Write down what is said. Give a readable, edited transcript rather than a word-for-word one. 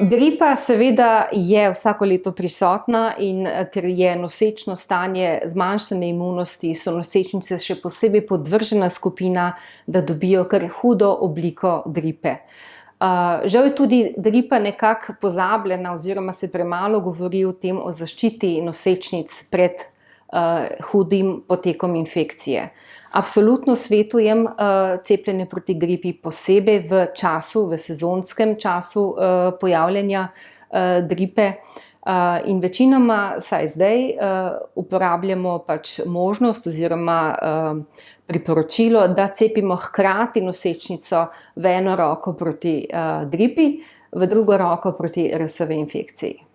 Gripa seveda je vsako leto prisotna in ker je nosečno stanje zmanjšane imunosti, so nosečnice še posebej podvržena skupina, da dobijo kar hudo obliko gripe. Žal je tudi gripa nekako pozabljena oziroma se premalo govori o tem, o zaščiti nosečnic pred hudim potekom infekcije. Absolutno svetujem cepljenje proti gripi, posebej v sezonskem času pojavljanja gripe. In večinoma, vsaj zdaj, uporabljamo pač možnost oziroma priporočilo, da cepimo hkrati nosečnico v eno roko proti gripi, v drugo roko proti RSV infekciji.